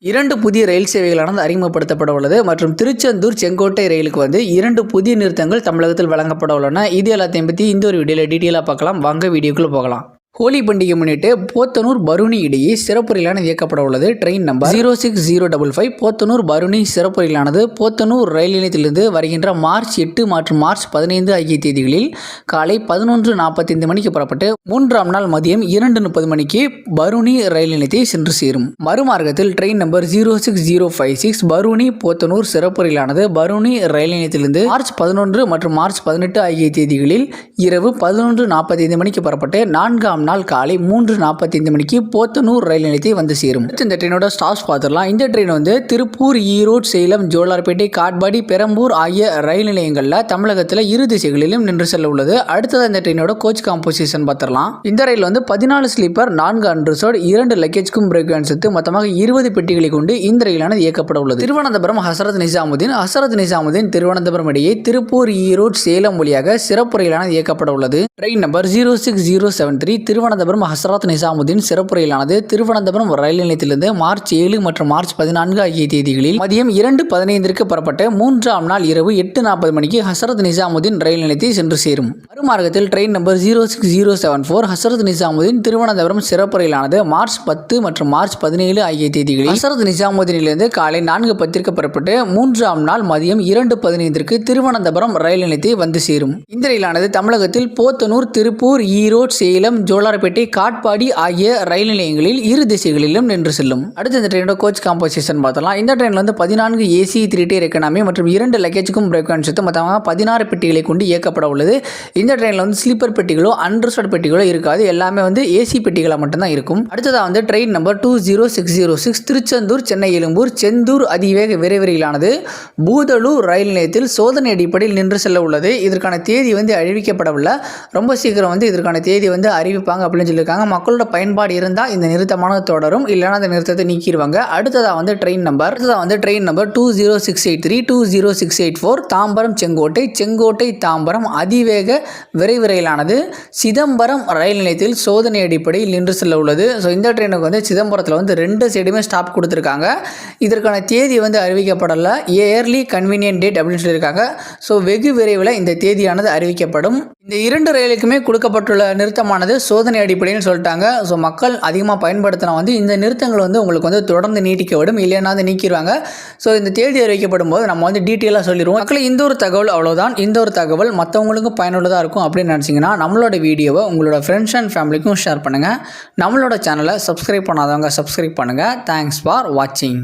2 புதிய ரயில் சேவைகளானது அறிமுகப்படுத்தப்பட உள்ளது மற்றும் திருச்செந்தூர் செங்கோட்டை ரயிலுக்கு வந்து 2 புதிய நிறுத்தங்கள் தமிழகத்தில் வழங்கப்பட உள்ளன. இது எல்லாத்தையும் பற்றி இந்த ஒரு வீடியோவில் டீட்டெயிலாக பார்க்கலாம். வாங்க வீடியோக்குள்ளே போகலாம். ஹோலி பண்டிகை முன்னிட்டு போத்தனூர் பருணி இடையே சிறப்பு ரயிலானது இயக்கப்பட உள்ளது. ட்ரெயின் நம்பர் 06055 போத்தனூர் பருணி சிறப்பு ரயிலானது போத்தனூர் ரயில் நிலையத்திலிருந்து வருகின்ற மார்ச் 8 மற்றும் மார்ச் 15 ஆகிய தேதிகளில் காலை 11:45 மணிக்கு புறப்பட்டு 3ஆம் நாள் மதியம் 2:30 மணிக்கு பருணி ரயில் நிலையத்தை சென்று சேரும். மறுமார்க்கத்தில் ட்ரெயின் நம்பர் 06056 பருணி போத்தனூர் சிறப்பு ரயிலானது பருணி ரயில் நிலையத்திலிருந்து மார்ச் 11 மற்றும் மார்ச் 18 ஆகிய தேதிகளில் இரவு 11:45 மணிக்கு புறப்பட்டு 4ஆம் நாள் காலை 3:45 மணிக்கு போத்தனூர் ரயில் நிலையத்தை வந்து சேரும். இந்த ட்ரெயினோட ஸ்டாப்ஸ் பார்த்துடலாம். இந்த ட்ரெயின் வந்து திருப்பூர், ஈரோடு, சேலம், ஜோலார்பேட்டை, காட்பாடி, பெரம்பூர் ஆகிய ரயில் நிலையங்களில் தமிழகத்தில் இரு திசைகளிலும் நின்று செல்ல உள்ளது. அடுத்தது இந்த ட்ரெயினோட கோச் காம்போசிஷன் பார்த்துடலாம். இந்த ரயில் வந்து 14 ஸ்லீப்பர், 4 அன்ரிசர்வ்டு, 2 லக்கேஜ்க்கும் பிரேக் சேர்த்து மொத்தமாக 20 பெட்டிகளை கொண்டு இந்த ரயிலானது இயக்கப்பட உள்ளது. திருவனந்தபுரம் ஹசரத் நிசாமுதீன் திருவனந்தபுரம் இடையே திருப்பூர், ஈரோடு, சேலம் வழியாக சிறப்பு ரயிலானது இயக்கப்பட உள்ளது. ட்ரெயின் நம்பர் 06073 திருவனந்தபுரம் ஹசரத் நிசாமுதீன் சிறப்பு ரயிலானது திருவனந்தபுரம் ரயில் நிலையத்திலிருந்து மார்ச் 7 மற்றும் மார்ச் 14 ஆகிய தேதிகளில் மதியம் 2:15 புறப்பட்டு 3ஆம் நாள் இரவு 8:40 மணிக்கு ஹசரத் நிசாமுதீன் ரயில் நிலையத்தை சென்று சேரும். மறுமார்க்கத்தில் ட்ரெயின் நம்பர் 06074 ஹசரத் நிசாமுதீன் திருவனந்தபுரம் சிறப்பு ரயிலானது மார்ச் 10 மற்றும் மார்ச் 17 ஆகிய தேதிகளில் ஹசரத் நிசாமுதீனிலிருந்து காலை 4:10 புறப்பட்டு 3ஆம் நாள் மதியம் 2:15 திருவனந்தபுரம் ரயில் நிலையத்தை வந்து சேரும். இந்த ரயிலானது தமிழகத்தில் போத்தனூர், திருப்பூர், ஈரோடு, சேலம், ஜோலார்பேட்டை, காட்பாடி ஆகிய ரயில் நிலையங்களில் இரு திசைகளிலும் நின்று செல்லும். அடுத்து இந்த ட்ரெயினோட கோச் காம்போசிஷன் பார்த்தலாம். இந்த ட்ரெயினில் வந்து 14 ஏசி 3 tier எக்கனாமி மற்றும் 2 லக்கேஜுக்கும் பிரேக் சேர்த்து மொத்தமாக 16 பெட்டிகளை கொண்டு இயக்கப்பட உள்ளது. இந்த ட்ரெயினில் வந்து ஸ்லீப்பர் பெட்டிகளோ அன்ரிசர்வ்டு பெட்டிகளோ இருக்காது. எல்லாமே வந்து ஏசி பெட்டிகளாக மட்டும்தான் இருக்கும். அடுத்ததாக வந்து ட்ரெயின் நம்பர் 20606 திருச்செந்தூர், சென்னை எழும்பூர், செந்தூர் அதிவேக விரைவு ரயிலானது பூதலூர் ரயில் நிலையத்தில் சோதனை அடிப்படையில் நின்று செல்ல உள்ளது. இதற்கான தேதி வந்து அறிவிக்கப்படவில்லை. ரொம்ப சீக்கிரம் வந்து இதற்கான தேதி வந்து அறிவிப்பாங்க அப்படின்னு சொல்லியிருக்காங்க. மக்களோட பயன்பாடு இருந்தால் இந்த நிறுத்தமானது தொடரும், இல்லைனா அந்த நிறுத்தத்தை நீக்கிடுவாங்க. அடுத்ததாக வந்து ட்ரெயின் நம்பர் 20683 20684 தாம்பரம் செங்கோட்டை தாம்பரம் அதிவேக விரைவு ரயிலானது சிதம்பரம் ரயில் நிலையத்தில் சோதனை அடிப்படையில் நின்று செல்ல உள்ளது. ஸோ இந்த ட்ரெயினுக்கு வந்து சிதம்பரத்தில் வந்து 2 சைடுமே ஸ்டாப் கொடுத்துருக்காங்க. இதற்கான தேதி வந்து அறிவிக்கப்படலை. ஏர்லி கன்வீனியன்ட் டேட் அப்படின்னு சொல்லியிருக்காங்க. ஸோ வெகு விரைவில் இந்த தேதியானது அறிவிக்கப்படும். இந்த 2 ரயிலுக்குமே கொடுக்கப்பட்டுள்ள நிறுத்தமானது சோதனை அடிப்படையில் சொல்லிட்டாங்க. ஸோ மக்கள் அதிகமாக பயன்படுத்தினா வந்து இந்த நிறுத்தங்கள் வந்து உங்களுக்கு வந்து தொடர்ந்து நீட்டிக்கப்படும், இல்லைன்னா வந்து நீக்கிடுவாங்க. ஸோ இந்த தேதி அறிவிக்கப்படும் போது நம்ம வந்து டீட்டெயிலாக சொல்லிடுவோம். மக்கள் இந்த ஒரு தகவல் அவ்வளோதான். இந்த ஒரு தகவல் மற்றவங்களுக்கும் பயனுள்ளதாக இருக்கும் அப்படின்னு நினச்சிங்கன்னா நம்மளோட வீடியோவை உங்களோட ஃப்ரெண்ட்ஸ் அண்ட் ஃபேமிலிக்கும் ஷேர் பண்ணுங்கள். நம்மளோட சேனலை சப்ஸ்கிரைப் பண்ணாதவங்க சப்ஸ்கிரைப் பண்ணுங்கள். தேங்க்ஸ் ஃபார் வாட்சிங்.